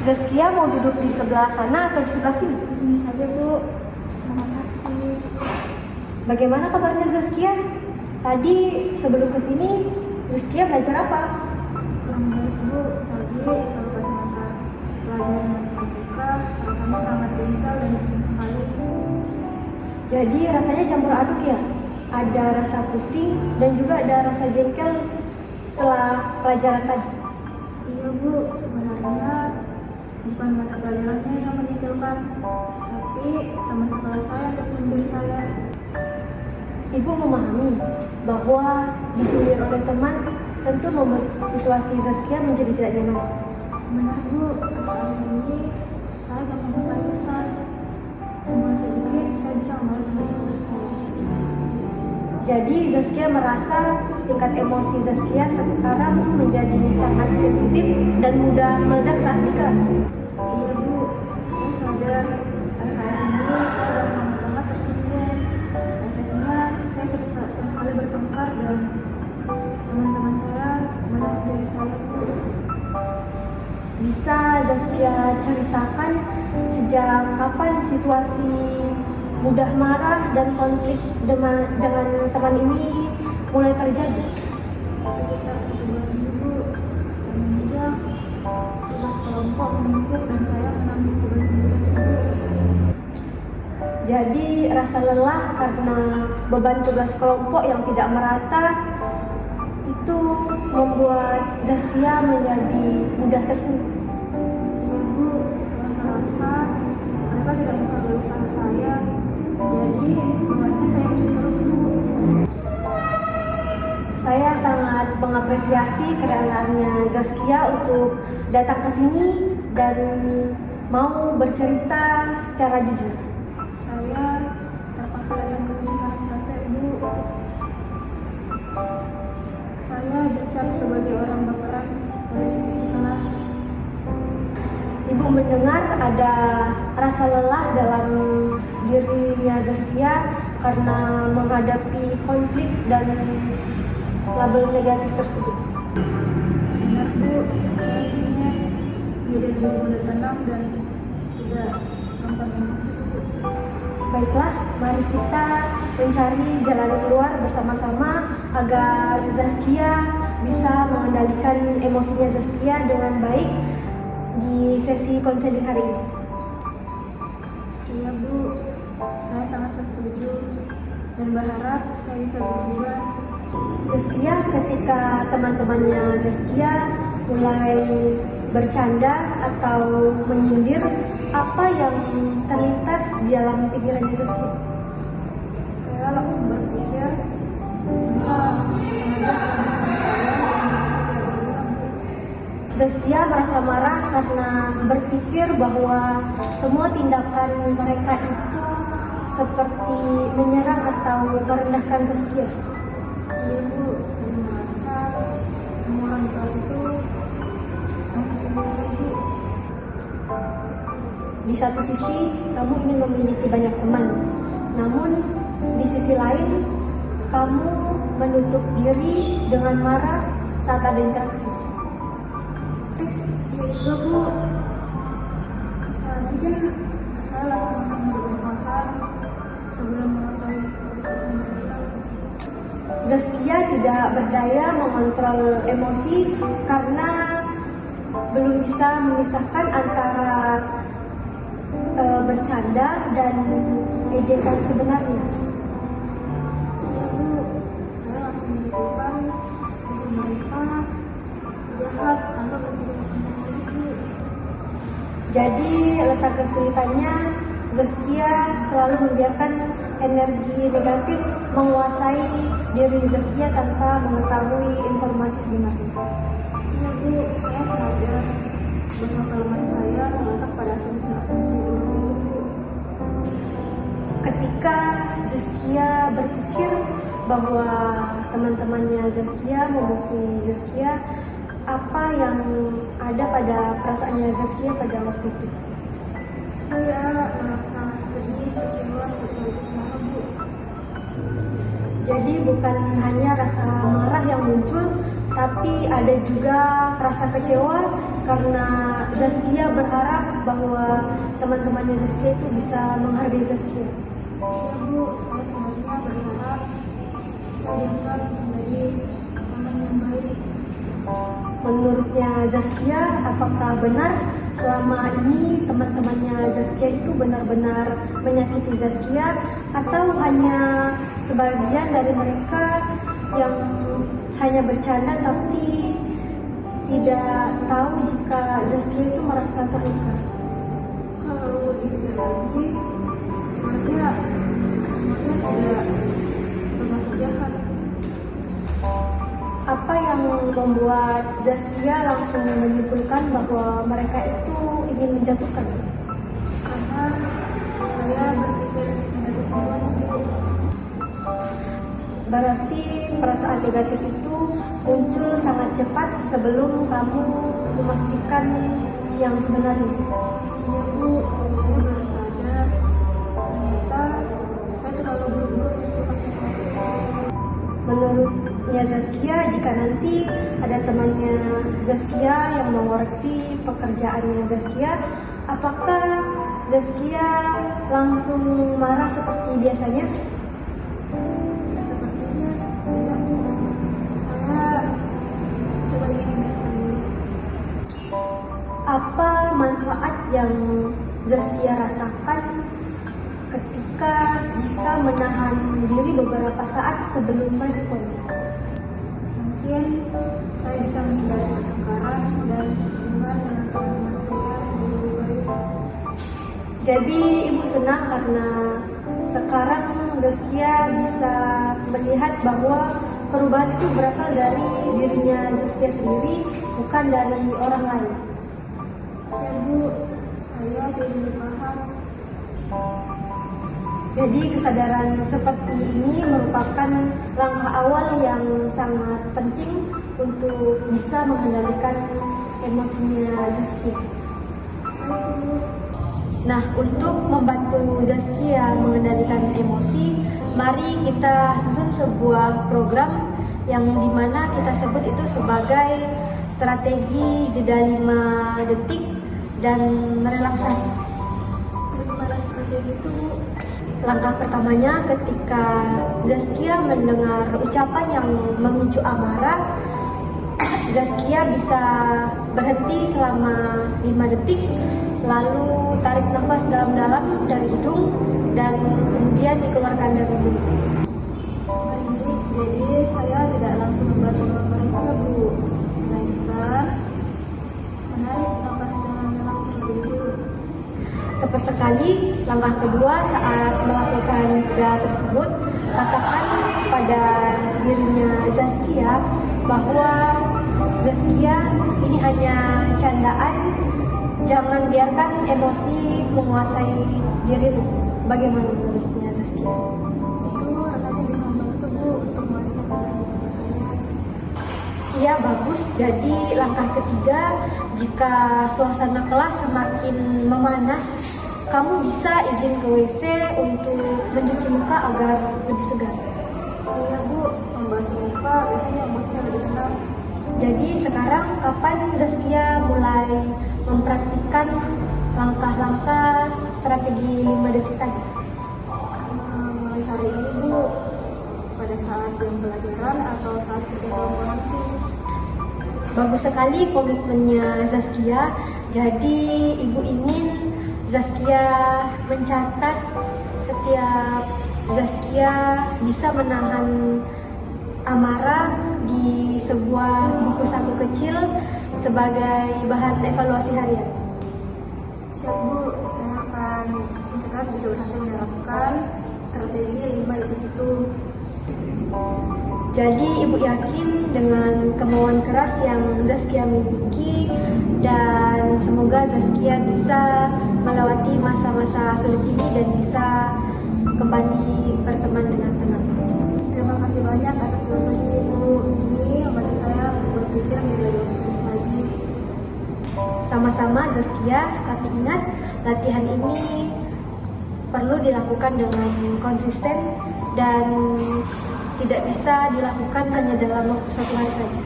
Zaskia mau duduk di sebelah sana atau di sebelah sini? Sini saja, Bu. Terima kasih. Bagaimana kabarnya Zaskia? Tadi sebelum kesini, Zaskia belajar apa? Kurang baik, Bu. Tadi saya lupa sebentar pelajaran matematika. Rasanya sangat jengkel dan pusing sekali. Jadi rasanya campur aduk ya? Ada rasa pusing dan juga ada rasa jengkel setelah pelajaran tadi. Iya, Bu. Sebenarnya bukan mata pelajarannya yang menjengkelkan, tapi teman sekelas saya terus menjadi saya. Ibu memahami bahwa disindir oleh teman tentu membuat situasi Zaskia menjadi tidak nyaman. Benar, Bu. Akhir-akhir ini saya gampang sekali kesal. Semua sedikit saya bisa memarahi teman sekelas saya. Jadi Zaskia merasa tingkat emosi Zaskia sekarang menjadi sangat sensitif dan mudah meledak saat di kelas. Iya, Bu. Saya sadar akhir-akhir ini saya gampang banget tersinggung. Efeknya saya sering sekali bertengkar dan teman-teman saya malah menjadi saya, Bu. Bisa Zaskia ceritakan sejak kapan situasi mudah marah dan konflik dengan teman ini mulai terjadi? Sekitar 1 bulan ini, Bu, semenjak tugas kelompok menumpuk dan saya menanggung beban sendiri, Bu. Jadi rasa lelah karena beban tugas kelompok yang tidak merata itu membuat Zaskia menjadi mudah tersinggung. Iya, Bu, saya merasa mereka tidak menghargai usaha saya. Jadi bawahnya saya mesti terus, Bu. Saya sangat mengapresiasi kerelaannya Zaskia untuk datang ke sini dan mau bercerita secara jujur. Saya terpaksa datang ke sini karena capek, Bu. Saya dicap sebagai orang baperan oleh isi kelas. Ibu mendengar ada rasa lelah dalam dirinya Zaskia karena menghadapi konflik dan label negatif tersebut. Benar, Bu. Saya ingin menjadi lebih mudah tenang dan tidak gampang emosi, Bu. Baiklah, mari kita mencari jalan keluar bersama-sama agar Zaskia bisa mengendalikan emosinya Zaskia dengan baik di sesi konseling hari ini. Iya, Bu. Saya sangat setuju dan berharap saya bisa berubah. Zaskia, ketika teman-temannya Zaskia mulai bercanda atau menyindir, apa yang terlintas di dalam pikirannya Zaskia? Saya langsung berpikir mereka sengaja menyerang saya dan mereka tidak berguna, Bu. Zaskia merasa marah karena berpikir bahwa semua tindakan mereka itu seperti menyerang atau merendahkan Zaskia. Iya, Bu. Saya merasa semua orang di kelas itu musuh saya, Bu. Di satu sisi, kamu ingin memiliki banyak teman, namun di sisi lain, kamu menutup diri dengan marah saat ada interaksi. Iya juga, Bu. Mungkin saya langsung menjadi banyak hal sebelum mengetahui keputusan mereka. Zaskia tidak berdaya mengontrol emosi karena belum bisa memisahkan antara bercanda dan ejekan sebenarnya. Iya, Bu. Saya langsung menyimpulkan bahwa mereka jahat tanpa berpikir panjang lagi, Bu. Jadi letak kesulitannya, Zaskia selalu membiarkan energi negatif menguasai diri Zaskia tanpa mengetahui informasi sebenarnya. Iya, Bu. Saya sadar bahwa kelemahan saya terletak pada asumsi-asumsi dulu itu, Bu. Ketika Zaskia berpikir bahwa teman-temannya Zaskia memusuhi Zaskia, apa yang ada pada perasaannya Zaskia pada waktu itu? Saya merasa sedih, kecewa, sekaligus marah, Bu. Jadi bukan hanya rasa marah yang muncul, Tapi ada juga rasa kecewa karena Zaskia berharap bahwa teman-temannya Zaskia itu bisa menghargai Zaskia. Iya Bu, saya sebenarnya berharap saya dianggap menjadi teman yang baik. Menurutnya Zaskia, apakah benar selama ini teman-temannya Zaskia itu benar-benar menyakiti Zaskia, atau hanya sebagian dari mereka yang hanya bercanda tapi tidak tahu jika Zaskia itu merasa terluka? Kalau dipikir lagi, sebenarnya semuanya tidak bermaksud jahat. Apa yang membuat Zaskia langsung menyimpulkan bahwa mereka itu ingin menjatuhkan? Karena saya berpikir negatif duluan Bu. Berarti perasaan negatif itu muncul sangat cepat sebelum kamu memastikan yang sebenarnya. Iya Bu, saya baru sadar ternyata saya terlalu buru-buru melakukan sesuatu. Menurutnya Zaskia, jika nanti ada temannya Zaskia yang mengoreksi pekerjaannya Zaskia, apakah Zaskia langsung marah seperti biasanya? Sepertinya tidak Bu. Saya coba ingin mendengarkan dulu. Apa manfaat yang Zaskia rasakan ketika bisa menahan diri beberapa saat sebelum respon? Mungkin saya bisa menghindari pertengkaran dan hubungan dengan teman-teman saya menjadi lebih baik. Jadi ibu senang karena sekarang Zaskia bisa melihat bahwa perubahan itu berasal dari dirinya Zaskia sendiri, bukan dari orang lain. Ya Bu, saya jadi lebih paham. Jadi kesadaran seperti ini merupakan langkah awal yang sangat penting untuk bisa mengendalikan emosinya Zaskia. Baik Bu. Nah, untuk membantu Zaskia mengendalikan emosi, mari kita susun sebuah program yang dimana kita sebut itu sebagai strategi jeda 5 detik dan relaksasi. Bagaimana strategi itu Bu? Langkah pertamanya, ketika Zaskia mendengar ucapan yang memicu amarah, Zaskia bisa berhenti selama 5 detik, lalu tarik nafas dalam-dalam dari hidung dan kemudian dikeluarkan dari mulut. Baik, jadi saya tidak langsung membalas omongan mereka Bu, melainkan menarik nafas dalam-dalam terlebih dulu. Tepat sekali. Langkah kedua, saat melakukan jeda tersebut, katakan pada dirinya Zaskia bahwa Zaskia, ini hanya candaan, jangan biarkan emosi menguasai dirimu. Bagaimana menurutnya Zaskia? Itu rasanya bisa membantu Bu untuk mengalihkan pikiran saya. Iya, bagus. Jadi langkah ketiga, jika suasana kelas semakin memanas, kamu bisa izin ke WC untuk mencuci muka agar lebih segar. Iya Bu, membasuh muka biasanya membuat saya lebih tenang. Jadi sekarang kapan Zaskia mulai mempraktikkan langkah-langkah strategi 5 detik tadi? Mulai hari ini Bu, pada saat jam pelajaran atau saat kerja kelompok nanti. Bagus sekali komitmennya Zaskia. Jadi ibu ingin Zaskia mencatat setiap Zaskia bisa menahan amarah di sebuah buku saku kecil sebagai bahan evaluasi harian. Siap Bu, saya akan mencatat jika berhasil menerapkan strategi 5 detik itu. Jadi ibu yakin dengan kemauan keras yang Zaskia miliki, dan semoga Zaskia bisa melewati masa-masa sulit ini dan bisa kembali berteman dengan tenang. Terima kasih banyak atas jawabannya Ibu. Ini membantu saya untuk berpikir menjadi lebih optimis lagi. Sama-sama Zaskia, tapi ingat, latihan ini perlu dilakukan dengan konsisten dan tidak bisa dilakukan hanya dalam waktu 1 hari saja.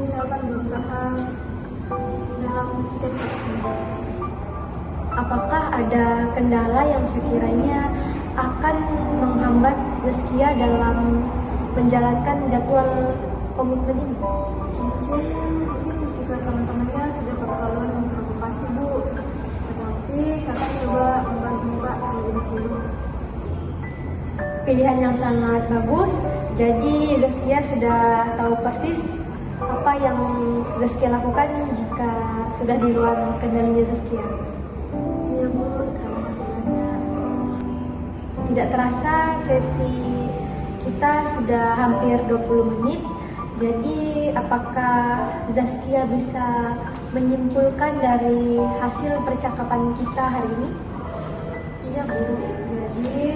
saya akan berusaha dalam cita-cita tersebut. Apakah ada kendala yang sekiranya akan menghambat Zaskia dalam menjalankan jadwal komitmen ini? Mungkin jika teman-temannya sudah keterlaluan memprovokasi Bu, tetapi saya akan coba membuka terlebih dahulu. Pilihan yang sangat bagus. Jadi Zaskia sudah tahu persis apa yang Zaskia lakukan jika sudah di luar kendalinya Zaskia. Iya Bu, terima kasih banyak. Tidak terasa sesi kita sudah hampir 20 menit. Jadi apakah Zaskia bisa menyimpulkan dari hasil percakapan kita hari ini? Iya Bu, jadi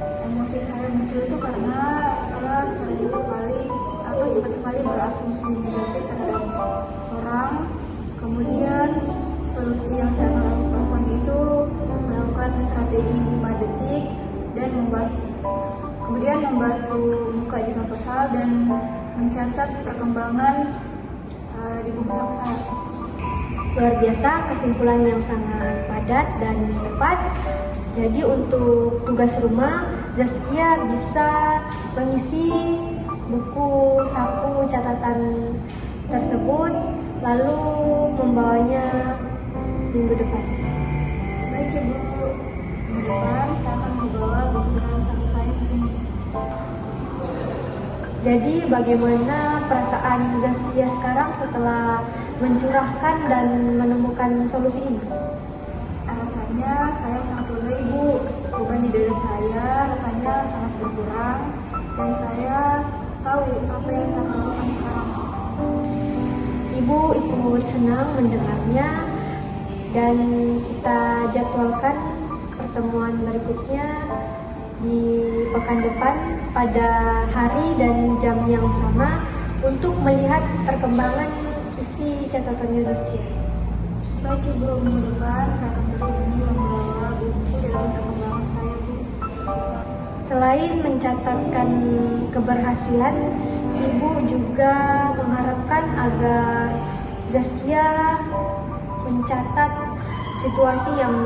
emosi saya muncul itu karena saya sering sekali atau cepat sekali berasumsi negatif terhadap orang. Kemudian solusi yang saya lakukan itu melakukan strategi 5 detik dan membasuh muka jika kesal dan mencatat perkembangan di buku saku saya. Luar biasa, kesimpulan yang sangat padat dan tepat. Jadi untuk tugas rumah, Zaskia bisa mengisi buku saku catatan tersebut lalu membawanya minggu depan. Baik ya Bu, minggu depan saya akan membawa buku saku saya ke sini. Jadi bagaimana perasaan Zaskia sekarang setelah mencurahkan dan menemukan solusi ini? Rasanya saya sangat lega Ibu, beban di dada saya hanya sangat berkurang dan saya tahu apa yang saya lakukan sekarang. Ibu ikut senang mendengarnya dan kita jadwalkan pertemuan berikutnya di pekan depan pada hari dan jam yang sama untuk melihat perkembangan isi catatannya Zaskia. Baik Ibu, minggu depan saya akan kesini membawa buku dalam perkembangan saya Bu. Selain mencatatkan keberhasilan, Ibu juga mengharapkan agar Zaskia mencatat situasi yang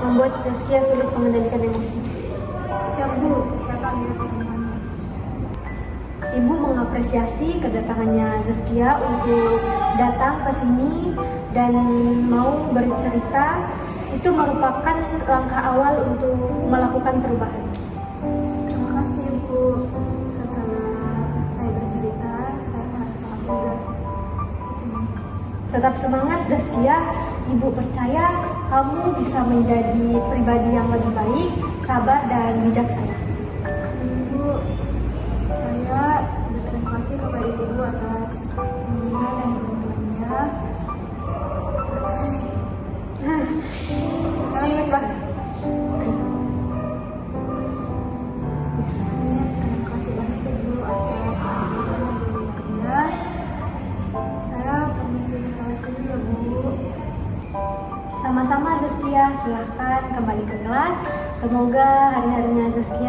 membuat Zaskia sulit mengendalikan emosi. Siap Bu, saya akan lihat semuanya. Ibu mengapresiasi kedatangannya Zaskia untuk datang ke sini dan mau bercerita. Itu merupakan langkah awal untuk melakukan perubahan. Terima kasih Bu. Setelah saya bercerita, saya merasa sangat lega di sini. Tetap semangat Zaskia, Ibu percaya kamu bisa menjadi pribadi yang lebih baik, sabar dan bijaksana. Ibu, saya berterima kasih kepada Ibu atas bimbingan dan bantuannya. Kalian ingat Pak? Terima kasih banyak Ibu atas bantuan dan bimbingannya. Saya permisi ke kelas dulu ya Bu. Sama-sama Zaskia, silahkan kembali ke kelas. Semoga hari-harinya Zaskia